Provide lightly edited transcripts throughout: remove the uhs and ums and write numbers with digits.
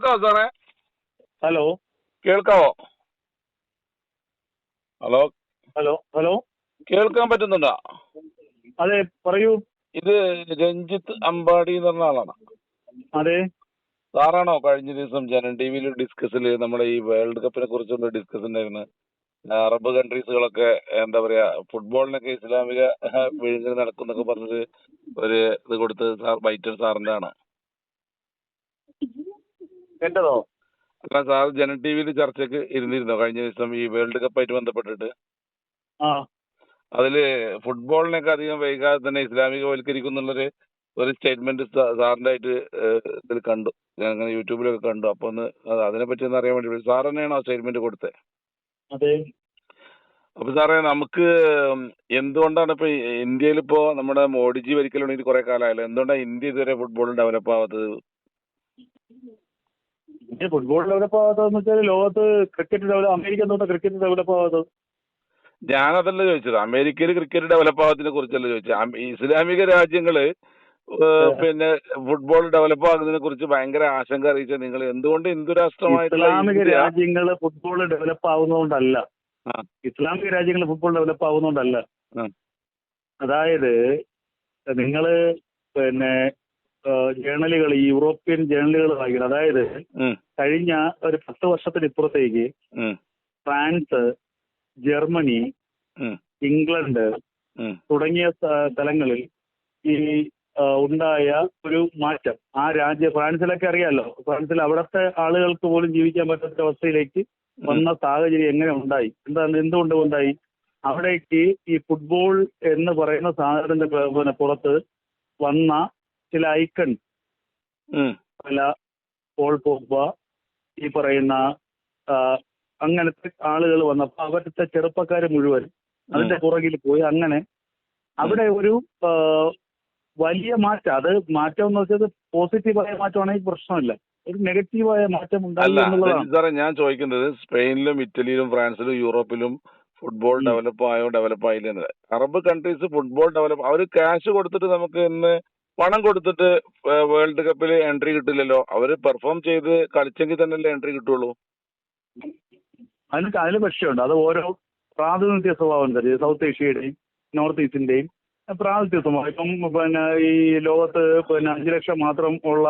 കേൾക്കാവോ സാറേ? ഹലോ കേൾക്കാവോ? ഹലോ, ഹലോ ഹലോ കേൾക്കാൻ പറ്റുന്നുണ്ടോ? അതെ, പറയൂ. ഇത് രഞ്ജിത്ത് അമ്പാടി എന്ന് പറഞ്ഞ ആളാണ്. അതെ, സാറാണോ കഴിഞ്ഞ ദിവസം ജനൻ ടി വിയിൽ ഡിസ്കസില് നമ്മുടെ ഈ വേൾഡ് കപ്പിനെ കുറിച്ചുള്ള ഡിസ്കസ് ഉണ്ടായിരുന്നു? അറബ് കൺട്രീസുകളൊക്കെ എന്താ പറയാ, ഫുട്ബോളിനൊക്കെ ഇസ്ലാമിക വിഴുങ്ങൽ നടക്കുന്നൊക്കെ പറഞ്ഞത് ഒരു ഇത് കൊടുത്ത് വൈറ്റൻ സാറിന്റെ ആണ്. എന്റേതോ? അല്ല, സാർ ജനൻ ടി വിയിൽ ചർച്ചയ്ക്ക് ഇരുന്നിരുന്നോ കഴിഞ്ഞ ദിവസം ഈ വേൾഡ് കപ്പായിട്ട് ബന്ധപ്പെട്ടിട്ട്? ആ അതില് ഫുട്ബോളിനൊക്കെ അധികം വൈകാതെ തന്നെ ഇസ്ലാമികവൽക്കരിക്കുന്നുള്ളൊരു ഒരു സ്റ്റേറ്റ്മെന്റ് സാറിന്റെ ആയിട്ട് ഇതിൽ കണ്ടു. ഞാൻ അങ്ങനെ യൂട്യൂബിലൊക്കെ കണ്ടു. അപ്പൊ ഒന്ന് അതിനെപ്പറ്റി ഒന്ന് അറിയാൻ വേണ്ടി സാർ തന്നെയാണോ സ്റ്റേറ്റ്മെന്റ് കൊടുത്തത്? അതെ. അപ്പൊ സാറേ, നമുക്ക് എന്തുകൊണ്ടാണ് ഇപ്പൊ ഇന്ത്യയിൽ ഇപ്പോ നമ്മുടെ മോഡിജി ഭരിക്കൽ തുടങ്ങിയിട്ട് കുറെ കാലമായല്ലോ, എന്തുകൊണ്ടാണ് ഇന്ത്യ ഇതുവരെ ഫുട്ബോളിൽ ഡെവലപ്പ് ആവാത്തത്? ഫുട്ബോൾ ഡെവലപ്പ് ആവാത്തതെന്ന് വെച്ചാൽ ലോകത്ത് അമേരിക്ക എന്തുകൊണ്ടാണ് ക്രിക്കറ്റ് ഡെവലപ്പ് ആവാത്തത്? ഞാനതല്ല ചോദിച്ചത്. അമേരിക്കയിൽ ക്രിക്കറ്റ് ഡെവലപ്പ് ആവാത്തതിനെ കുറിച്ചല്ല ചോദിച്ചത്. ഇസ്ലാമിക രാജ്യങ്ങള് പിന്നെ ഫുട്ബോൾ ഡെവലപ്പ് ആകുന്നതിനെ കുറിച്ച് ഭയങ്കര ആശങ്ക അറിയിച്ച നിങ്ങൾ എന്തുകൊണ്ട് ഹിന്ദു രാഷ്ട്രമായിട്ടുള്ള ഇസ്ലാമിക ഇന്ത്യ... രാജ്യങ്ങള് ഫുട്ബോൾ ഡെവലപ്പ് ആവുന്നതുകൊണ്ടല്ല. ആ, ഇസ്ലാമിക രാജ്യങ്ങൾ ഫുട്ബോൾ ഡെവലപ്പ് ആവുന്നതുകൊണ്ടല്ല. ആ, അതായത് നിങ്ങള് പിന്നെ ജേണലുകൾ, ഈ യൂറോപ്യൻ ജേണലുകൾ വായിക്കണം. അതായത് ഉം, കഴിഞ്ഞ ഒരു 10 വർഷത്തിനിപ്പുറത്തേക്ക് ഉം, ഫ്രാൻസ്, ജർമ്മനി, ഉം, ഇംഗ്ലണ്ട് ഉം, തുടങ്ങിയ സ്ഥലങ്ങളിൽ ഈ ഉണ്ടായ ഒരു മാറ്റം, ആ ഫ്രാൻസിലൊക്കെ അറിയാലോ, ഫ്രാൻസിൽ അവിടുത്തെ ആളുകൾക്ക് പോലും ജീവിക്കാൻ പറ്റാത്ത അവസ്ഥയിലേക്ക് വന്ന സാഹചര്യം എങ്ങനെ ഉണ്ടായി, എന്തുകൊണ്ട് ഉണ്ടായി? അവിടേക്ക് ഈ ഫുട്ബോൾ എന്ന് പറയുന്ന സാധനത്തിന്റെ പുറത്ത് വന്ന ചില ഐക്കൺ, ഉം, പല പോൾ പോഗ്ബ, ഈ പറയുന്ന അങ്ങനത്തെ ആളുകൾ വന്നപ്പോൾ അവരുടെ ചെറുപ്പക്കാർ മുഴുവൻ അതിന്റെ പുറകിൽ പോയി. അങ്ങനെ അവിടെ ഒരു വലിയ മാറ്റം, അത് മാറ്റം എന്ന് വെച്ചാൽ പോസിറ്റീവായ മാറ്റമാണെങ്കിൽ പ്രശ്നമില്ല, ഒരു നെഗറ്റീവായ മാറ്റം ഉണ്ടായി എന്നുള്ളതാണ്. സാറേ, ഞാൻ ചോദിക്കുന്നത് സ്പെയിനിലും ഇറ്റലിയിലും ഫ്രാൻസിലും യൂറോപ്പിലും ഫുട്ബോൾ ഡെവലപ്പ് ആയില്ല. അറബ് കൺട്രീസ് ഫുട്ബോൾ ഡെവലപ്പ്, അവര് ക്യാഷ് കൊടുത്തിട്ട് നമുക്ക് ഇന്ന് പണം കൊടുത്തിട്ട് വേൾഡ് കപ്പിൽ എൻട്രി കിട്ടില്ലല്ലോ. അവര് പെർഫോം ചെയ്ത് കളിച്ചെങ്കിൽ തന്നെയല്ലേ എൻട്രി കിട്ടുള്ളൂ. അതിൽ വിഷയമുണ്ട്. അത് ഓരോ പ്രാതിനിധ്യ സ്വഭാവം അനുസരിച്ച് സൗത്ത് ഏഷ്യയുടെയും നോർത്ത് ഈസ്റ്റിന്റെയും പ്രാതിനിധ്യ സ്വഭാവം. ഇപ്പം പിന്നെ ഈ ലോകത്ത് 5 ലക്ഷം മാത്രം ഉള്ള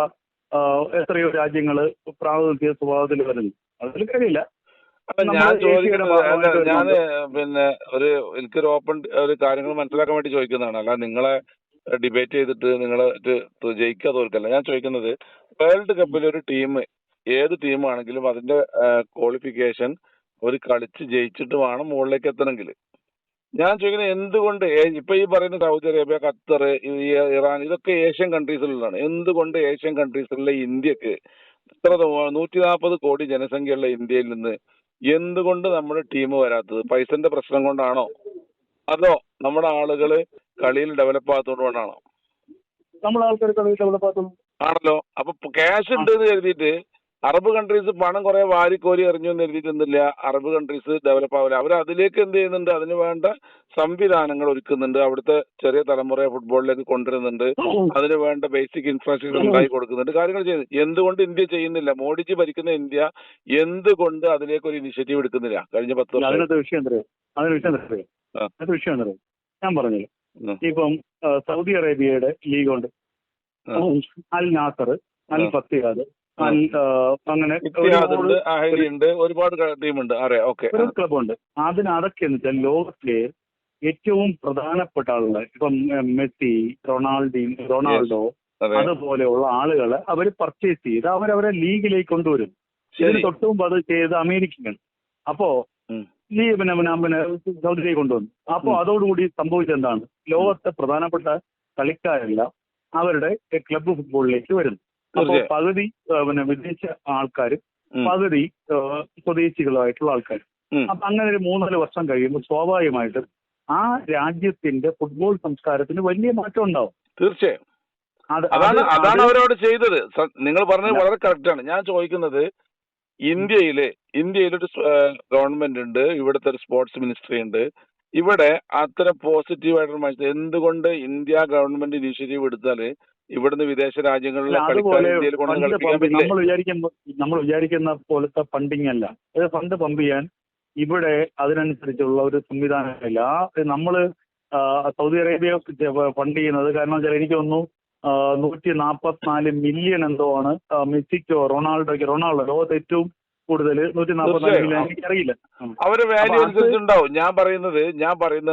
എത്രയോ രാജ്യങ്ങള് പ്രാതിനിധ്യ സ്വഭാവത്തിൽ വരുന്നു. അതിൽ കഴിയില്ല. ഞാൻ ചോദിക്കുന്നത്, ഞാന് പിന്നെ എനിക്കൊരു ഓപ്പൺ ഒരു കാര്യങ്ങൾ മനസ്സിലാക്കാൻ വേണ്ടി ചോദിക്കുന്നതാണ്. അല്ല നിങ്ങളെ ഡിബേറ്റ് ചെയ്തിട്ട് നിങ്ങളെ ജയിക്കുക തോൽക്കല്ല. ഞാൻ ചോദിക്കുന്നത്, വേൾഡ് കപ്പിൽ ഒരു ടീം, ഏത് ടീമാണെങ്കിലും അതിന്റെ ക്വാളിഫിക്കേഷൻ ഒരു കളിച്ച് ജയിച്ചിട്ട് വേണം മുകളിലേക്ക് എത്തണമെങ്കിൽ. ഞാൻ ചോദിക്കുന്നത്, എന്തുകൊണ്ട് ഇപ്പൊ ഈ പറയുന്ന സൗദി അറേബ്യ, ഖത്തർ, ഇറാൻ, ഇതൊക്കെ ഏഷ്യൻ കൺട്രീസിലുള്ളതാണ്. എന്തുകൊണ്ട് ഏഷ്യൻ കൺട്രീസിലുള്ള ഇന്ത്യക്ക് ഇത്ര 140 കോടി ജനസംഖ്യയുള്ള ഇന്ത്യയിൽ നിന്ന് എന്തുകൊണ്ട് നമ്മുടെ ടീം വരാത്തത്? പൈസന്റെ പ്രശ്നം കൊണ്ടാണോ, അതോ നമ്മുടെ ആളുകള് കളിയിൽ ഡെവലപ്പ് ആകാത്തതുകൊണ്ടാണോ? നമ്മളെ ആൾക്കാർ കളിയിൽ ഡെവലപ്പ് ആകുന്നു ആണല്ലോ. അപ്പൊ ക്യാഷ് ഉണ്ട് എന്ന് കരുതിയിട്ട് അറബ് കൺട്രീസ് പണം കുറെ വാരിക്കോരി എറിഞ്ഞു എന്ന് എഴുതിയിട്ടൊന്നുമില്ല അറബ് കൺട്രീസ് ഡെവലപ്പ് ആവില്ല. അവർ അതിലേക്ക് എന്ത് ചെയ്യുന്നുണ്ട്? അതിന് വേണ്ട സംവിധാനങ്ങൾ ഒരുക്കുന്നുണ്ട്. അവിടുത്തെ ചെറിയ തലമുറയെ ഫുട്ബോളിലേക്ക് കൊണ്ടുവരുന്നുണ്ട്. അതിന് വേണ്ട ബേസിക് ഇൻഫ്രാസ്ട്രക്ചർ ഉണ്ടാക്കി കൊടുക്കുന്നുണ്ട്, കാര്യങ്ങൾ ചെയ്യുന്നു. എന്തുകൊണ്ട് ഇന്ത്യ ചെയ്യുന്നില്ല? മോഡിജി ഭരിക്കുന്ന ഇന്ത്യ എന്തുകൊണ്ട് അതിലേക്ക് ഒരു ഇനിഷ്യേറ്റീവ് എടുക്കുന്നില്ല കഴിഞ്ഞ 10 വർഷം? അതിനകത്ത് വിഷയം എന്തറിയോ? ഞാൻ പറഞ്ഞില്ല, ഇപ്പം സൗദി അറേബ്യയുടെ ലീഗുണ്ട്, അൽ നാസർ, അൽ ഫത്തിഹാദ്, അങ്ങനെ ഒരുപാട് ടീമുണ്ട്, ഒരു ക്ലബുണ്ട്. അതിനതൊക്കെ എന്ന് വെച്ചാൽ ലോകത്തിലെ ഏറ്റവും പ്രധാനപ്പെട്ട ആളുകൾ, ഇപ്പം മെസ്സി, റൊണാൾഡോ അതുപോലെയുള്ള ആളുകളെ അവർ പർച്ചേസ് ചെയ്ത് അവരവരെ ലീഗിലേക്ക് കൊണ്ടുവരും. ഇതിന് തൊട്ടുമുമ്പ് അത് ചെയ്ത് അമേരിക്കൻ. അപ്പോ പിന്നെ സൗദിയിലേക്ക് കൊണ്ടുവന്നു. അപ്പോൾ അതോടുകൂടി സംഭവിച്ചെന്താണ്? ലോകത്തെ പ്രധാനപ്പെട്ട കളിക്കാരെല്ലാം അവരുടെ ക്ലബ്ബ് ഫുട്ബോളിലേക്ക് വരുന്നു. അപ്പോൾ പകുതി വിദേശ ആൾക്കാരും പകുതി സ്വദേശികളായിട്ടുള്ള ആൾക്കാരും. അപ്പൊ അങ്ങനെ ഒരു 3-4 വർഷം കഴിയുമ്പോൾ സ്വാഭാവികമായിട്ടും ആ രാജ്യത്തിന്റെ ഫുട്ബോൾ സംസ്കാരത്തിന് വലിയ മാറ്റം ഉണ്ടാവും. തീർച്ചയായും അതാണ് അവരവിടെ ചെയ്തത്. നിങ്ങൾ പറഞ്ഞത് വളരെ കറക്റ്റാണ്. ഞാൻ ചോദിക്കുന്നത്, ഇന്ത്യയിലൊരു ഗവൺമെന്റ് ഉണ്ട്, ഇവിടുത്തെ ഒരു സ്പോർട്സ് മിനിസ്ട്രി ഉണ്ട്. ഇവിടെ അത്തരം പോസിറ്റീവായിട്ടുള്ള മത്സരം എന്തുകൊണ്ട് ഇന്ത്യ ഗവൺമെന്റ് ഇനീഷ്യേറ്റീവ് എടുത്താൽ ഇവിടുന്ന് വിദേശ രാജ്യങ്ങളിലെ കളിക്കാർ അതുപോലെ ഇന്ത്യയിൽ കൊണ്ട് ഫണ്ട് കളിപ്പിക്കാൻ പമ്പ് പറ്റില്ലേ? നമ്മൾ വിചാരിക്കുന്ന പോലത്തെ ഫണ്ടിങ് അല്ല. അത് ഫണ്ട് പമ്പ് ചെയ്യാൻ ഇവിടെ അതിനനുസരിച്ചുള്ള ഒരു സംവിധാനമില്ല. നമ്മള് സൗദി അറേബ്യ ഫണ്ട് ചെയ്യുന്നത് കാരണം വെച്ചാൽ എനിക്ക് തോന്നുന്നു 144 മില്യൺ എന്തോ ആണ് മെസ്സിക്കോ റൊണാൾഡോ ലോകത്ത് ഏറ്റവും കൂടുതൽ 144 മില്യൺ, എനിക്കറിയില്ല. അവരുടെ വാല്യൂ അനുസരിച്ചുണ്ടാവും. ഞാൻ പറയുന്നത്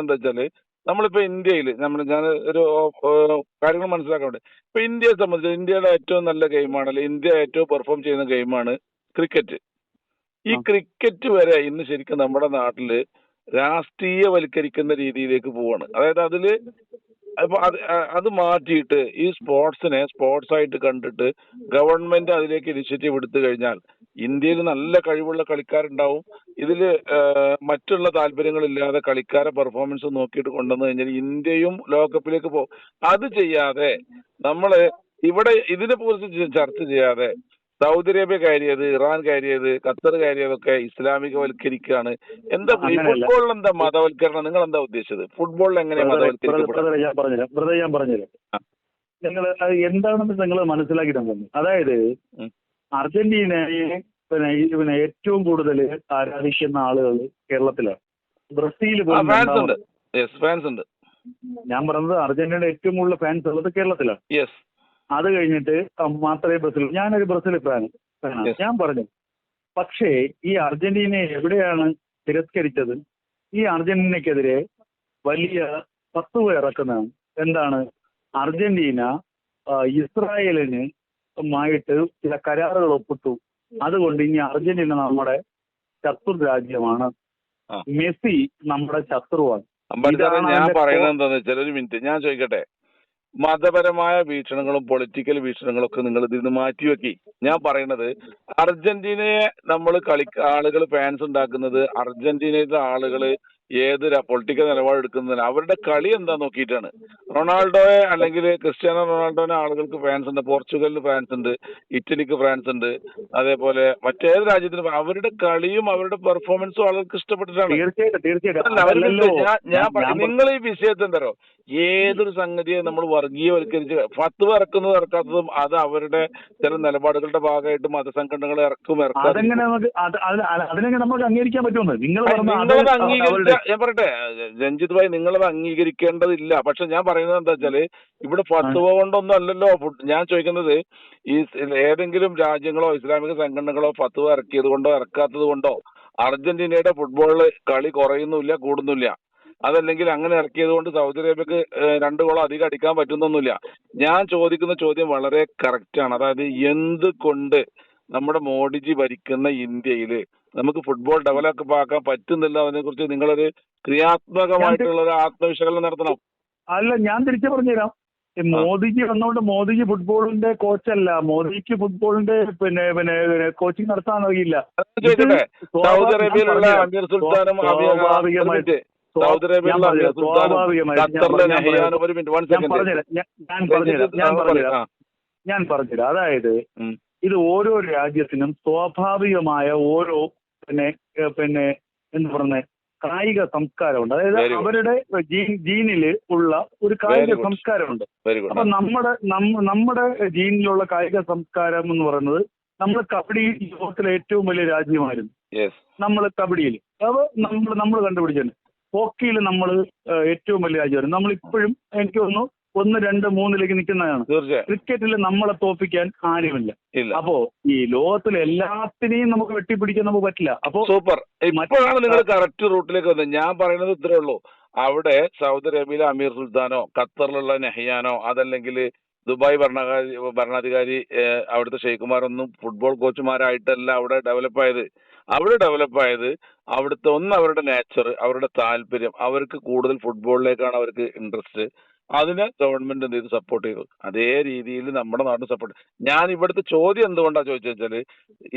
എന്താ വെച്ചാല്, നമ്മളിപ്പോ ഇന്ത്യയിൽ ഞാൻ ഒരു കാര്യങ്ങൾ മനസ്സിലാക്കാൻ വേണ്ടി, ഇപ്പൊ ഇന്ത്യയെ സംബന്ധിച്ച് ഇന്ത്യയുടെ ഏറ്റവും നല്ല ഗെയിമാണല്ലോ, ഇന്ത്യ ഏറ്റവും പെർഫോം ചെയ്യുന്ന ഗെയിമാണ് ക്രിക്കറ്റ്. ഈ ക്രിക്കറ്റ് വരെ ഇന്ന് ശരിക്കും നമ്മുടെ നാട്ടില് രാഷ്ട്രീയവൽക്കരിക്കുന്ന രീതിയിലേക്ക് പോവാണ്. അതായത് അതില് അപ്പൊ അത് മാറ്റിയിട്ട് ഈ സ്പോർട്സിനെ സ്പോർട്സ് ആയിട്ട് കണ്ടിട്ട് ഗവൺമെന്റ് അതിലേക്ക് ഇനിഷ്യേറ്റീവ് എടുത്തു കഴിഞ്ഞാൽ ഇന്ത്യയിൽ നല്ല കഴിവുള്ള കളിക്കാരുണ്ടാവും. ഇതില് മറ്റുള്ള താല്പര്യങ്ങളില്ലാതെ കളിക്കാരെ പെർഫോമൻസ് നോക്കിയിട്ട് കൊണ്ടുവന്നു കഴിഞ്ഞാൽ ഇന്ത്യയും ലോകകപ്പിലേക്ക് പോകും. അത് ചെയ്യാതെ നമ്മള് ഇവിടെ ഇതിനെ കുറിച്ച് ചർച്ച ചെയ്യാതെ സൗദി അറേബ്യ കയറിയത്, ഇറാൻ കയറിയത്, ഖത്തർ കയറിയതൊക്കെ ഇസ്ലാമികവൽക്കരിക്കുകയാണ്. എന്താ ഈ ഫുട്ബോളിൽ എന്താ മതവൽക്കരണം? നിങ്ങൾ എന്താ ഉദ്ദേശിച്ചത്? ഫുട്ബോളിൽ എങ്ങനെയാണ് മതവൽക്കരിക്കപ്പെടുന്നത്? ഞാൻ പറഞ്ഞുതരാം. നിങ്ങൾ എന്താണെന്ന് നിങ്ങൾ മനസ്സിലാക്കിയിട്ടുണ്ടെന്ന്. അതായത് അർജന്റീനയെ പിന്നെ ഏറ്റവും കൂടുതൽ ആരാധിക്കുന്ന ആളുകൾ കേരളത്തിലാണ്. ബ്രസീൽ ഫാൻസ് ഉണ്ട്. ഞാൻ പറഞ്ഞത് അർജന്റീനയുടെ ഏറ്റവും കൂടുതൽ ഫാൻസ് ഉള്ളത് കേരളത്തിലാണ്. അത് കഴിഞ്ഞിട്ട് മാത്രമേ ബ്രസീൽ. ഞാനൊരു ബ്രസീൽ ഫാനാണ്. ഞാൻ പറഞ്ഞു, പക്ഷേ ഈ അർജന്റീനയെ എവിടെയാണ് തിരസ്കരിച്ചത്? ഈ അർജന്റീനയ്ക്കെതിരെ വലിയ ഫത്വ ഇറക്കുന്നതാണ്. എന്താണ്? അർജന്റീന ഇസ്രായേലിനുമായിട്ട് ചില കരാറുകൾ ഒപ്പിട്ടു. അതുകൊണ്ട് ഇനി അർജന്റീന നമ്മുടെ ശത്രു രാജ്യമാണ്, മെസ്സി നമ്മുടെ ശത്രുവാണ്. ഞാൻ പറയുന്നത് എന്താണെന്ന് വെച്ചാൽ, ഒരു മിനിറ്റ് ഞാൻ ചോദിക്കട്ടെ. മതപരമായ വീക്ഷണങ്ങളും പൊളിറ്റിക്കൽ വീക്ഷണങ്ങളും ഒക്കെ നിങ്ങൾ ഇതിൽ നിന്ന് മാറ്റിവെക്കി. ഞാൻ പറയുന്നത് അർജന്റീനയെ നമ്മൾ ആളുകൾ ഫാൻസ് ഉണ്ടാക്കുന്നത് അർജന്റീനയിലെ ആളുകൾ ഏത് പൊളിറ്റിക്കൽ നിലപാടെടുക്കുന്നതിന് അവരുടെ കളി എന്താ നോക്കിയിട്ടാണ്. റൊണാൾഡോയെ അല്ലെങ്കിൽ ക്രിസ്ത്യാനോ റൊണാൾഡോനെ ആളുകൾക്ക് ഫാൻസ് ഉണ്ട്, പോർച്ചുഗലിന് ഫാൻസ് ഉണ്ട്, ഇറ്റലിക്ക് ഫാൻസ് ഉണ്ട്, അതേപോലെ മറ്റേത് രാജ്യത്തിനും അവരുടെ കളിയും അവരുടെ പെർഫോമൻസും ആളുകൾക്ക് ഇഷ്ടപ്പെട്ടിട്ടാണ്. നിങ്ങൾ ഈ വിഷയത്തിൽ എന്തോ ഏതൊരു സംഗതിയെ നമ്മൾ വർഗീയവൽക്കരിച്ച് ഫത്വ ഇറക്കുന്നതും ഇറക്കാത്തതും അത് അവരുടെ ചില നിലപാടുകളുടെ ഭാഗമായിട്ട് മതസംഘടനകൾ അംഗീകരിക്കാൻ പറ്റുമെന്ന് ഞാൻ പറയട്ടെ രഞ്ജിത് ഭായി, നിങ്ങളത് അംഗീകരിക്കേണ്ടതില്ല. പക്ഷെ ഞാൻ പറയുന്നത് എന്താ വെച്ചാല്, ഇവിടെ ഫത്വ കൊണ്ടൊന്നും അല്ലല്ലോ. ഞാൻ ചോദിക്കുന്നത് ഈ ഏതെങ്കിലും രാജ്യങ്ങളോ ഇസ്ലാമിക സംഘടനകളോ ഫത്വ ഇറക്കിയത് കൊണ്ടോ ഇറക്കാത്തത് കൊണ്ടോ അർജന്റീനയുടെ ഫുട്ബോളില് കളി കുറയുന്നില്ല, കൂടുന്നില്ല. അതല്ലെങ്കിൽ അങ്ങനെ ഇറക്കിയത് കൊണ്ട് സൗദി അറേബ്യക്ക് 2 ഗോൾ അധികം അടിക്കാൻ പറ്റുന്നൊന്നുമില്ല. ഞാൻ ചോദിക്കുന്ന ചോദ്യം വളരെ കറക്റ്റാണ്. അതായത് എന്തുകൊണ്ട് നമ്മുടെ മോഡിജി ഭരിക്കുന്ന ഇന്ത്യയില് നമുക്ക് ഫുട്ബോൾ ഡെവലപ്പ് ആക്കാൻ പറ്റുന്നില്ല? അതിനെ കുറിച്ച് നിങ്ങളൊരു ക്രിയാത്മകമായിട്ടുള്ള ഒരു ആത്മവിശകലനം നടത്തണം. അല്ല, ഞാൻ തിരിച്ചു പറഞ്ഞുതരാം. മോദിജി വന്നോണ്ട് മോദിജി ഫുട്ബോളിന്റെ കോച്ചല്ല. മോദിക്ക് ഫുട്ബോളിന്റെ പിന്നെ കോച്ചിങ് നടത്താൻ അറിയില്ല. സൗദി അറേബ്യയിലുള്ള അമീർ സുൽത്താനും ഞാൻ പറഞ്ഞുതരാം. അതായത് ഇത് ഓരോ രാജ്യത്തിനും സ്വാഭാവികമായ ഓരോ പിന്നെ എന്താ പറയുന്നത് കായിക സംസ്കാരമുണ്ട്. അതായത് അവരുടെ ജീനില് ഉള്ള ഒരു കായിക സംസ്കാരമുണ്ട്. അപ്പൊ നമ്മുടെ ജീനിലുള്ള കായിക സംസ്കാരം എന്ന് പറയുന്നത്, നമ്മൾ കബഡി ലോകത്തിലെ ഏറ്റവും വലിയ രാജ്യമായിരുന്നു. നമ്മൾ കബഡിയിൽ നമ്മൾ കണ്ടുപിടിച്ചത്. ഹോക്കിയിൽ നമ്മൾ ഏറ്റവും വലിയ രാജ്യമായിരുന്നു. നമ്മളിപ്പോഴും എനിക്ക് തോന്നുന്നു 1, 2, 3 നിൽക്കുന്നതാണ്. ക്രിക്കറ്റിൽ നമ്മളെ തോൽപ്പിക്കാൻ ആരുമില്ല. അപ്പോ ഈ ലോകത്തിലെ എല്ലാത്തിനെയും നമുക്ക് വെട്ടിപ്പിടിക്കാൻ നമുക്ക് പറ്റില്ല. അപ്പോ സൂപ്പർ. ഇപ്പോഴാണ് നിങ്ങൾ കറക്റ്റ് റൂട്ടിലേക്ക് വന്നത്. ഞാൻ പറയുന്നത് ഇത്രേ ഉള്ളൂ. അവിടെ സൗദി അറേബ്യയിലെ അമീർ സുൽത്താനോ ഖത്തറിലുള്ള നെഹ്യാനോ അതല്ലെങ്കിൽ ദുബായ് ഭരണാധികാരി അവിടുത്തെ ഷെയ്ഖുമാരൊന്നും ഫുട്ബോൾ കോച്ചുമാരായിട്ടല്ല അവിടെ ഡെവലപ്പായത്. അവിടുത്തെ അവരുടെ നേച്ചർ, അവരുടെ താല്പര്യം, അവർക്ക് കൂടുതൽ ഫുട്ബോളിലേക്കാണ് അവർക്ക് ഇൻട്രസ്റ്റ്. അതിനെ ഗവൺമെന്റ് എന്ത് ചെയ്തു? സപ്പോർട്ട് ചെയ്തു. അതേ രീതിയിൽ നമ്മുടെ നാട്ടിൽ സപ്പോർട്ട്. ഞാൻ ഇവിടുത്തെ ചോദ്യം എന്തുകൊണ്ടാണ് ചോദിച്ചാല്,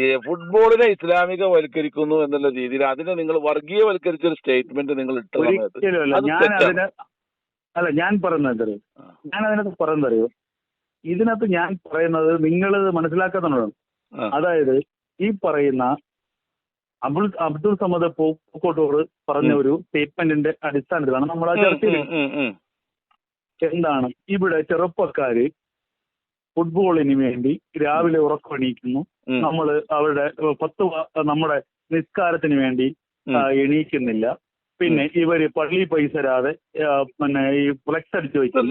ഈ ഫുട്ബോളിനെ ഇസ്ലാമികവൽക്കരിക്കുന്നു എന്നുള്ള രീതിയിൽ അതിനെ നിങ്ങൾ വർഗീയവൽക്കരിച്ച ഒരു സ്റ്റേറ്റ്മെന്റ് നിങ്ങൾ ഇട്ട സമയത്ത് ഞാൻ അതിനകത്ത് പറയുന്നതറിയോ, ഇതിനകത്ത് ഞാൻ പറയുന്നത് നിങ്ങൾ മനസ്സിലാക്കാത്തതാണ്. അതായത് ഈ പറയുന്ന അബ്ദുൾ സമദ് പൂക്കോട്ടൂർ പറഞ്ഞ ഒരു സ്റ്റേറ്റ്മെന്റിന്റെ അടിസ്ഥാനത്തിലാണ് നമ്മൾ ആ ചർച്ച ചെയ്യുന്നത്. എന്താണ് ഇവിടെ ചെറുപ്പക്കാര് ഫുട്ബോളിന് വേണ്ടി രാവിലെ ഉറക്കമെണീക്കുന്നു, നമ്മൾ അവരുടെ നമ്മുടെ നിസ്കാരത്തിന് വേണ്ടി എണീക്കുന്നില്ല. പിന്നെ ഇവര് പള്ളി പൈസ തരാതെ പിന്നെ ഈ ഫ്ലെക്സ് അടിച്ചു വെക്കും.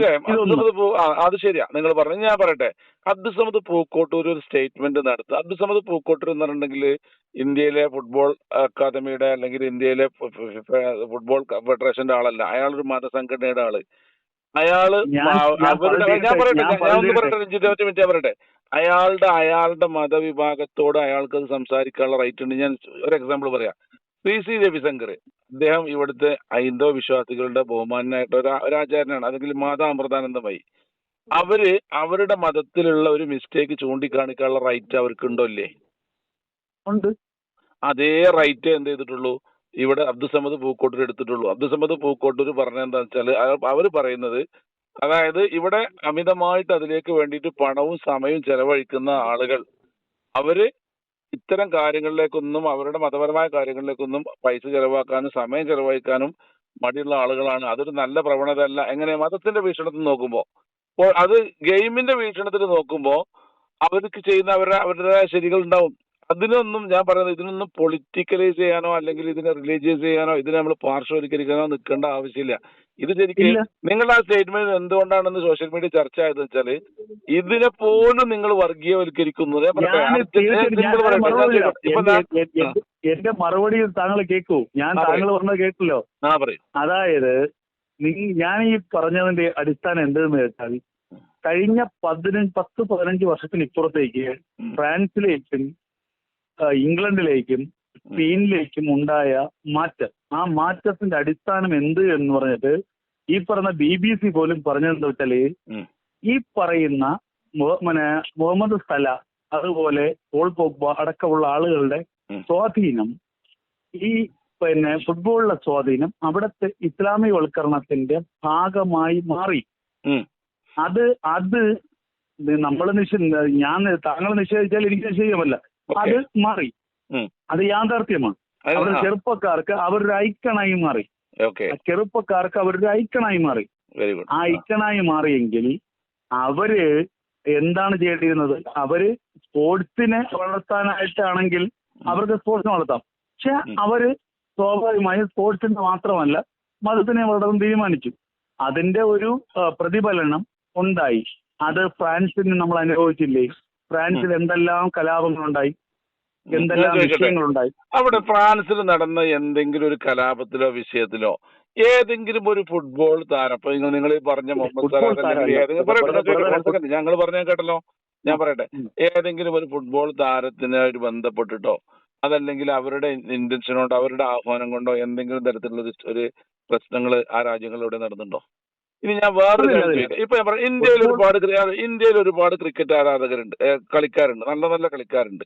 അത് ശരിയാ നിങ്ങൾ പറഞ്ഞു. ഞാൻ പറയട്ടെ, അബ്ദുസമദ് പൂക്കോട്ടൂർ ഒരു സ്റ്റേറ്റ്മെന്റ് നടത്തുക. അബ്ദുസമദ് പൂക്കോട്ടൂർ എന്ന് പറഞ്ഞിട്ടുണ്ടെങ്കിൽ ഇന്ത്യയിലെ ഫുട്ബോൾ അക്കാദമിയുടെ അല്ലെങ്കിൽ ഇന്ത്യയിലെ ഫുട്ബോൾ ഫെഡറേഷന്റെ ആളല്ല. അയാളൊരു മതസംഘടനയുടെ ആള്. അയാള് അവരുടെ ഞാൻ പറയട്ടെ അയാളുടെ മതവിഭാഗത്തോട് അയാൾക്ക് അത് സംസാരിക്കാനുള്ള റൈറ്റ് ഉണ്ട്. ഞാൻ ഒരു എക്സാമ്പിൾ പറയാം. PC രവിശങ്കർ, അദ്ദേഹം ഇവിടുത്തെ ഹൈന്ദവ വിശ്വാസികളുടെ ബഹുമാനായിട്ട് ഒരു ആചാര്യനാണ്. അല്ലെങ്കിൽ മാതാ അമൃതാനന്ദമായി. അവരുടെ മതത്തിലുള്ള ഒരു മിസ്റ്റേക്ക് ചൂണ്ടിക്കാണിക്കാനുള്ള റൈറ്റ് അവർക്കുണ്ടോ ഇല്ലേ? ഉണ്ട്. അതേ റൈറ്റ് എന്ത് ചെയ്തിട്ടുള്ളൂ ഇവിടെ അബ്ദുസമദ് പൂക്കോട്ടൂർ എടുത്തിട്ടുള്ളൂ. അബ്ദുസമദ് പൂക്കോട്ടൂർ പറഞ്ഞ എന്താണെന്ന് വെച്ചാൽ അവർ പറയുന്നത്, അതായത് ഇവിടെ അമിതമായിട്ട് അതിലേക്ക് വേണ്ടിയിട്ട് പണവും സമയവും ചെലവഴിക്കുന്ന ആളുകൾ അവര് ഇത്തരം കാര്യങ്ങളിലേക്കൊന്നും അവരുടെ മതപരമായ കാര്യങ്ങളിലേക്കൊന്നും പൈസ ചെലവാക്കാനും സമയം ചെലവഴിക്കാനും മടിയുള്ള ആളുകളാണ്. അതൊരു നല്ല പ്രവണത അല്ല. എങ്ങനെ മതത്തിന്റെ വീക്ഷണത്തിൽ നോക്കുമ്പോൾ, അപ്പോൾ അത് ഗെയിമിന്റെ വീക്ഷണത്തിൽ നോക്കുമ്പോൾ അവർക്ക് ചെയ്യുന്ന അവരുടേതായ ശരികൾ ഉണ്ടാവും. അതിനൊന്നും ഞാൻ പറയുന്നത് ഇതിനൊന്നും പൊളിറ്റിക്കലൈസ് ചെയ്യാനോ അല്ലെങ്കിൽ ഇതിനെ റിലീജിയസ് ചെയ്യാനോ ഇതിനെ നമ്മൾ പാർശ്വവൽക്കരിക്കാനോ നിൽക്കേണ്ട ആവശ്യമില്ല. ഇത് ശരിക്കും നിങ്ങളുടെ ആ സ്റ്റേറ്റ്മെന്റ് എന്തുകൊണ്ടാണെന്ന് സോഷ്യൽ മീഡിയ ചർച്ച ആയത് വെച്ചാൽ ഇതിനെ പോലും നിങ്ങൾ വർഗീയവൽക്കരിക്കുന്നത്. എന്റെ മറുപടി താങ്കൾ കേൾക്കൂ. ഞാൻ താങ്കൾ പറഞ്ഞത് കേട്ടല്ലോ. അതായത് ഞാൻ ഈ പറഞ്ഞതിന്റെ അടിസ്ഥാനം എന്തെന്ന് വെച്ചാൽ, കഴിഞ്ഞ 10-15 വർഷത്തിനിപ്പുറത്തേക്ക് ഫ്രാൻസിലേക്കും ഇംഗ്ലണ്ടിലേക്കും സ്പെയിനിലേക്കും ഉണ്ടായ മാറ്റം, ആ മാറ്റത്തിന്റെ അടിസ്ഥാനം എന്ത് എന്ന് പറഞ്ഞിട്ട് ഈ പറഞ്ഞ BBC പോലും പറഞ്ഞതെന്ന് വെച്ചാല്, ഈ പറയുന്ന മുഹമ്മദ് സല അതുപോലെ പോൾ പോഗ്ബ അടക്കമുള്ള ആളുകളുടെ സ്വാധീനം, ഈ പിന്നെ ഫുട്ബോളിലെ സ്വാധീനം അവിടുത്തെ ഇസ്ലാമികവൽക്കരണത്തിന്റെ ഭാഗമായി മാറി. അത് നമ്മൾ താങ്കൾ നിഷേധിച്ചാൽ എനിക്ക് നിഷേധിക്കാമല്ല. അത് മാറി. അത് യാഥാർത്ഥ്യമാണ്. അവരുടെ ചെറുപ്പക്കാർക്ക് അവരുടെ ഐക്കണായി മാറി. ചെറുപ്പക്കാർക്ക് അവരുടെ ഐക്കണായി മാറി. ആ ഐക്കണായി മാറിയെങ്കിൽ അവര് എന്താണ് ചെയ്യേണ്ടിയിരുന്നത്? അവര് സ്പോർട്സിനെ വളർത്താനായിട്ടാണെങ്കിൽ അവർക്ക് സ്പോർട്സിനെ വളർത്താം. പക്ഷെ അവര് സ്വാഭാവികമായും സ്പോർട്സിന് മാത്രമല്ല മതത്തിനെ വളർത്താൻ തീരുമാനിച്ചു. അതിന്റെ ഒരു പ്രതിഫലനം ഉണ്ടായി. അത് ഫ്രാൻസിന് നമ്മൾ അനുഭവിച്ചില്ലേ? ഫ്രാൻസിൽ എന്തെല്ലാം കലാപങ്ങളുണ്ടായി, എന്തെല്ലാം വിഷയങ്ങളുണ്ടായി. അവിടെ ഫ്രാൻസിൽ നടന്ന എന്തെങ്കിലും ഒരു കലാപത്തിലോ വിഷയത്തിലോ ഏതെങ്കിലും ഒരു ഫുട്ബോൾ താരം, ഇപ്പൊ നിങ്ങൾ പറഞ്ഞ മുഹമ്മദ് സലാഹ്, ഞങ്ങൾ പറഞ്ഞ കേട്ടല്ലോ, ഞാൻ പറയട്ടെ, ഏതെങ്കിലും ഒരു ഫുട്ബോൾ താരത്തിനായിട്ട് ബന്ധപ്പെട്ടിട്ടോ അതല്ലെങ്കിൽ അവരുടെ ഇന്റൻഷൻ കൊണ്ടോ അവരുടെ ആഹ്വാനം കൊണ്ടോ എന്തെങ്കിലും തരത്തിലുള്ള ഒരു പ്രശ്നങ്ങൾ ആ രാജ്യങ്ങളിലൂടെ നടന്നുണ്ടോ? ഇനി ഞാൻ വേറൊരു കാര്യം ചോദിക്കാം. ഇപ്പൊ ഞാൻ പറയാം, ഇന്ത്യയിൽ ഒരുപാട് ക്രിക്കറ്റ് ആരാധകരുണ്ട്, കളിക്കാരുണ്ട്, നല്ല നല്ല കളിക്കാരുണ്ട്.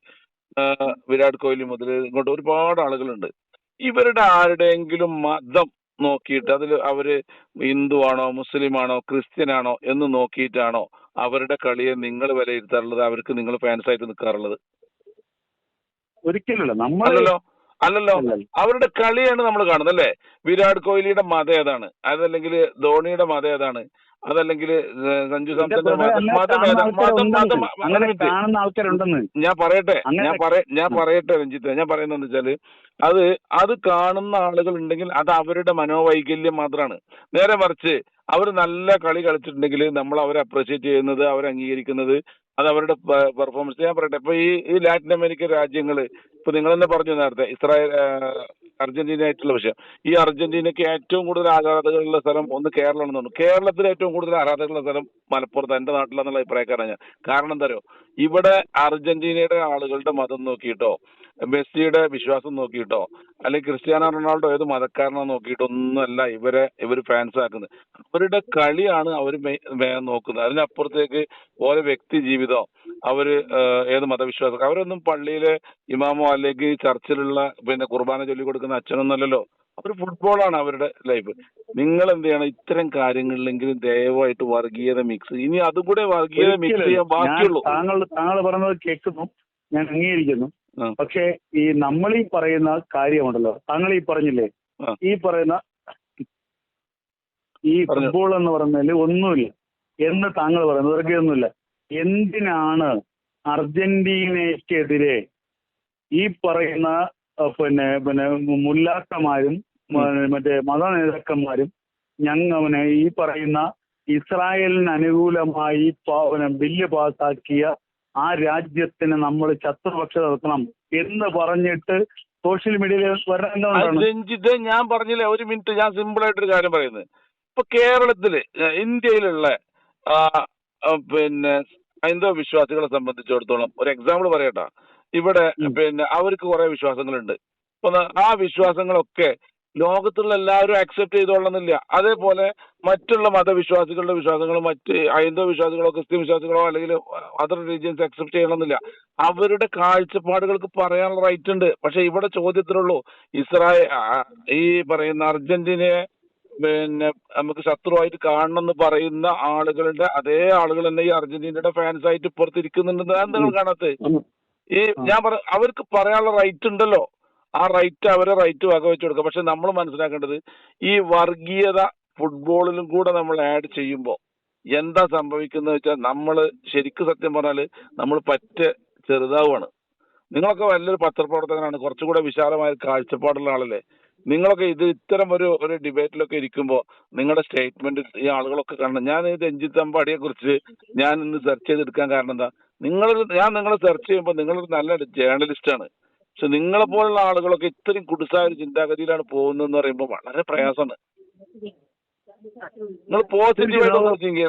വിരാട് കോഹ്ലി മുതൽ ഇങ്ങോട്ട് ഒരുപാട് ആളുകളുണ്ട്. ഇവരുടെ ആരുടെയെങ്കിലും മതം നോക്കിയിട്ട് അതിൽ അവര് ഹിന്ദു ആണോ മുസ്ലിം ആണോ ക്രിസ്ത്യൻ ആണോ എന്ന് നോക്കിയിട്ടാണോ അവരുടെ കളിയെ നിങ്ങൾ വിലയിരുത്താറുള്ളത്? അവർക്ക് നിങ്ങൾ ഫാൻസായിട്ട് നിൽക്കാറുള്ളത്? ഒരിക്കലല്ലോ. അല്ലല്ലോ, അവരുടെ കളിയാണ് നമ്മൾ കാണുന്നത് അല്ലേ? വിരാട് കോഹ്ലിയുടെ മതം ഏതാണ്? അതല്ലെങ്കിൽ ധോണിയുടെ മതം ഏതാണ്? അതല്ലെങ്കിൽ സഞ്ജു സാംസന്റെ ഞാൻ പറയട്ടെ രഞ്ജിത്ത്, ഞാൻ പറയുന്നത് വെച്ചാല് അത് കാണുന്ന ആളുകൾ ഉണ്ടെങ്കിൽ അത് അവരുടെ മനോവൈകല്യം മാത്രമാണ്. നേരെ മറിച്ച് അവർ നല്ല കളി കളിച്ചിട്ടുണ്ടെങ്കിൽ നമ്മൾ അവരെ അപ്രീഷിയേറ്റ് ചെയ്യുന്നത്, അവരെ അംഗീകരിക്കുന്നത്, അത് അവരുടെ പെർഫോമൻസ്. ഞാൻ പറയട്ടെ, ഇപ്പൊ ഈ ലാറ്റിൻ അമേരിക്കൻ രാജ്യങ്ങള്, ഇപ്പൊ നിങ്ങൾ തന്നെ പറഞ്ഞു നേരത്തെ അർജന്റീന ആയിട്ടുള്ള വിഷയം. ഈ അർജന്റീനയ്ക്ക് ഏറ്റവും കൂടുതൽ ആരാധകരുള്ള സ്ഥലം ഒന്ന് കേരളമാണെന്ന് തോന്നുന്നു. കേരളത്തിൽ ഏറ്റവും കൂടുതൽ ആരാധകരുള്ള സ്ഥലം മലപ്പുറത്ത്, എന്റെ നാട്ടിലെന്നുള്ള അഭിപ്രായക്കാരാണ് ഞാൻ. കാരണം എന്താ അറിയോ? ഇവിടെ അർജന്റീനയുടെ ആളുകളുടെ മതം നോക്കിയിട്ടോ മെസ്സിയുടെ വിശ്വാസം നോക്കിയിട്ടോ അല്ലെങ്കിൽ ക്രിസ്ത്യാനോ റൊണാൾഡോ ഏത് മതക്കാരനോ നോക്കിയിട്ടൊന്നുമല്ല ഇവർ ഫാൻസ് ആക്കുന്നത്. അവരുടെ കളിയാണ് അവർ നോക്കുന്നത്. അതിനപ്പുറത്തേക്ക് ഓരോ വ്യക്തി ജീവിതമോ അവര് ഏത് മതവിശ്വാസം, അവരൊന്നും പള്ളിയിലെ ഇമാമോ അല്ലെങ്കിൽ ചർച്ചിലുള്ള കുർബാന ചൊല്ലി കൊടുക്കുന്ന അച്ഛനൊന്നുമല്ലല്ലോ. അവർ ഫുട്ബോളാണ് അവരുടെ ലൈഫ്. നിങ്ങൾ എന്ത് ചെയ്യണം? ഇത്തരം കാര്യങ്ങളിലെങ്കിലും ദയവായിട്ട് വർഗീയത മിക്സ്, ഇനി അതും കൂടെ വർഗീയത മിക്സ് ചെയ്യാൻ ബാക്കിയുള്ളൂ. താങ്കൾ പറഞ്ഞത് കേൾക്കുന്നു, ഞാൻ അംഗീകരിക്കുന്നു. പക്ഷേ ഈ നമ്മൾ ഈ പറയുന്ന കാര്യമുണ്ടല്ലോ, താങ്കൾ ഈ പറഞ്ഞില്ലേ, ഈ പറയുന്ന ഈ ഫുട്ബോൾ എന്ന് പറഞ്ഞാല് ഒന്നുമില്ല എന്ന് താങ്കൾ പറയുന്നത്, വർഗീയൊന്നുമില്ല. എന്തിനാണ് അർജന്റീനയ്ക്കെതിരെ ഈ പറയുന്ന പിന്നെ പിന്നെ മുല്ലാക്കന്മാരും മറ്റേ മതനേതാക്കന്മാരും ഈ പറയുന്ന ഇസ്രായേലിന് അനുകൂലമായി ബില്ല് പാസാക്കിയ ആ രാജ്യത്തിന് നമ്മൾ ശത്രുപക്ഷ നിർത്തണം എന്ന് പറഞ്ഞിട്ട് സോഷ്യൽ മീഡിയയിൽ രഞ്ജിത്ത്, ഞാൻ പറഞ്ഞില്ലേ, ഒരു മിനിറ്റ്, ഞാൻ സിമ്പിൾ ആയിട്ടൊരു കാര്യം പറയുന്നത്. ഇപ്പൊ കേരളത്തില് ഇന്ത്യയിലുള്ള പിന്നെ ഹൈന്ദവ വിശ്വാസികളെ സംബന്ധിച്ചിടത്തോളം ഒരു എക്സാമ്പിൾ പറയട്ടാ. ഇവിടെ പിന്നെ അവർക്ക് കുറെ വിശ്വാസങ്ങളുണ്ട്. അപ്പൊ ആ വിശ്വാസങ്ങളൊക്കെ ലോകത്തുള്ള എല്ലാവരും അക്സെപ്റ്റ് ചെയ്തോളണമെന്നില്ല. അതേപോലെ മറ്റുള്ള മതവിശ്വാസികളുടെ വിശ്വാസങ്ങളും മറ്റ് ഹൈന്ദവ വിശ്വാസികളോ ക്രിസ്ത്യൻ വിശ്വാസികളോ അല്ലെങ്കിൽ അതർ റിലീജിയൻസ് അക്സെപ്റ്റ് ചെയ്യണമെന്നില്ല. അവരുടെ കാഴ്ചപ്പാടുകൾക്ക് പറയാനുള്ള റൈറ്റ് ഉണ്ട്. പക്ഷെ ഇവിടെ ചോദ്യത്തിലുള്ളൂ, ഈ പറയുന്ന അർജന്റീനയെ പിന്നെ നമുക്ക് ശത്രുവായിട്ട് കാണണമെന്ന് പറയുന്ന ആളുകളുടെ അതേ ആളുകൾ തന്നെ ഈ അർജന്റീനയുടെ ഫാൻസ് ആയിട്ട് ഇപ്പുറത്തിരിക്കുന്നുണ്ടെന്ന് നിങ്ങൾ കാണാത്ത ഞാൻ അവർക്ക് പറയാനുള്ള റൈറ്റ് ഉണ്ടല്ലോ. ആ റൈറ്റ് അവരെ റൈറ്റ് വകവെച്ച് കൊടുക്കുക. പക്ഷെ നമ്മൾ മനസ്സിലാക്കേണ്ടത് ഈ വർഗീയത ഫുട്ബോളിലും കൂടെ നമ്മൾ ആഡ് ചെയ്യുമ്പോൾ എന്താ സംഭവിക്കുന്നത് വെച്ചാൽ നമ്മൾ ശരിക്കും സത്യം പറഞ്ഞാൽ നമ്മൾ ചെറുതാവുകയാണ്. നിങ്ങളൊക്കെ വലിയൊരു പത്രപ്രവർത്തകനാണ്, കുറച്ചുകൂടെ വിശാലമായ കാഴ്ചപ്പാടുള്ള ആളല്ലേ. നിങ്ങളൊക്കെ ഇത്തരം ഒരു ഡിബേറ്റിലൊക്കെ ഇരിക്കുമ്പോൾ നിങ്ങളുടെ സ്റ്റേറ്റ്മെന്റ് ഈ ആളുകളൊക്കെ കാണണം. ഞാൻ രഞ്ജിത്ത് അമ്പാടിയെ കുറിച്ച് ഞാൻ ഇന്ന് സെർച്ച് ചെയ്തെടുക്കാൻ കാരണം എന്താ, ഞാൻ നിങ്ങളെ സെർച്ച് ചെയ്യുമ്പോൾ നിങ്ങളൊരു നല്ല ജേർണലിസ്റ്റാണ്. പക്ഷെ നിങ്ങളെ പോലുള്ള ആളുകളൊക്കെ ഇത്രയും കുടുസായ ഒരു ചിന്താഗതിയിലാണ് പോകുന്നതെന്ന് പറയുമ്പോൾ വളരെ പ്രയാസമാണ്. നിങ്ങൾ പോസിറ്റീവായിട്ട്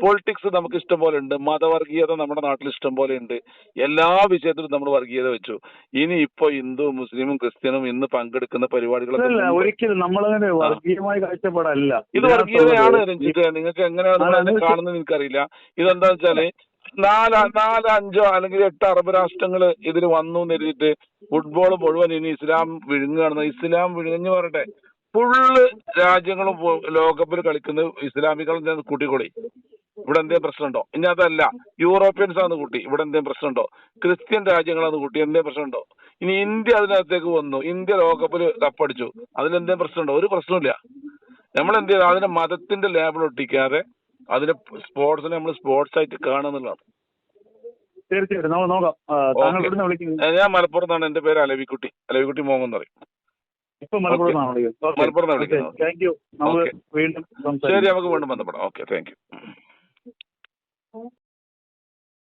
പൊളിറ്റിക്സ് നമുക്ക് ഇഷ്ടം പോലെ ഉണ്ട്, മതവർഗീയത നമ്മുടെ നാട്ടിൽ ഇഷ്ടം പോലെ ഉണ്ട്. എല്ലാ വിഷയത്തിലും നമ്മൾ വർഗീയത വെച്ചു. ഇനി ഇപ്പൊ ഹിന്ദു മുസ്ലിമും ക്രിസ്ത്യനും ഇന്ന് പങ്കെടുക്കുന്ന പരിപാടികളൊക്കെ ഒരിക്കലും നമ്മളങ്ങനെ വർഗീയമായ കാഴ്ചപ്പാടല്ല. ഇത് വർഗീയതയാണ് രഞ്ജിത്ത്. നിങ്ങൾക്ക് എങ്ങനെയാണ് കാണുന്നത് എനിക്കറിയില്ല. ഇതെന്താ വെച്ചാല് 4, 5 അല്ലെങ്കിൽ 8 അറബ് രാഷ്ട്രങ്ങൾ ഇതിൽ വന്നു എഴുതിയിട്ട് ഫുട്ബോൾ മുഴുവൻ ഇനി ഇസ്ലാം വിഴുങ്ങുകയാണെന്ന്. ഇസ്ലാം വിഴുങ്ങു പറയട്ടെ, ഫുള്ള് രാജ്യങ്ങളും ലോകകപ്പിൽ കളിക്കുന്നത് ഇസ്ലാമികൾ കൂട്ടിക്കൊടി. ഇവിടെ എന്തേലും പ്രശ്നമുണ്ടോ? ഇനി അതല്ല, യൂറോപ്യൻസ് ആണ് കൂട്ടി, ഇവിടെ എന്തേലും പ്രശ്നമുണ്ടോ? ക്രിസ്ത്യൻ രാജ്യങ്ങളാണ് കൂട്ടി, എന്തേലും പ്രശ്നമുണ്ടോ? ഇനി ഇന്ത്യ അതിനകത്തേക്ക് വന്നു, ഇന്ത്യ ലോകകപ്പിൽ കപ്പടിച്ചു, അതിലെന്തേലും പ്രശ്നമുണ്ടോ? ഒരു പ്രശ്നമില്ല. നമ്മളെന്ത് ചെയ്യണം, അതിനെ മതത്തിന്റെ ലേബിൾ ഒട്ടിക്കാതെ അതിനെ സ്പോർട്സിനെ നമ്മൾ സ്പോർട്സ് ആയിട്ട് കാണുന്നുള്ളതാണ്. ഞാൻ മലപ്പുറത്താണ്. എന്റെ പേര് അലവിക്കുട്ടി മോഹൻ എന്ന് പറയും. മലപ്പുറത്താണ് വിളിക്കുന്നത്. ശരി, നമുക്ക് വീണ്ടും ബന്ധപ്പെടാം. Okay, thank you.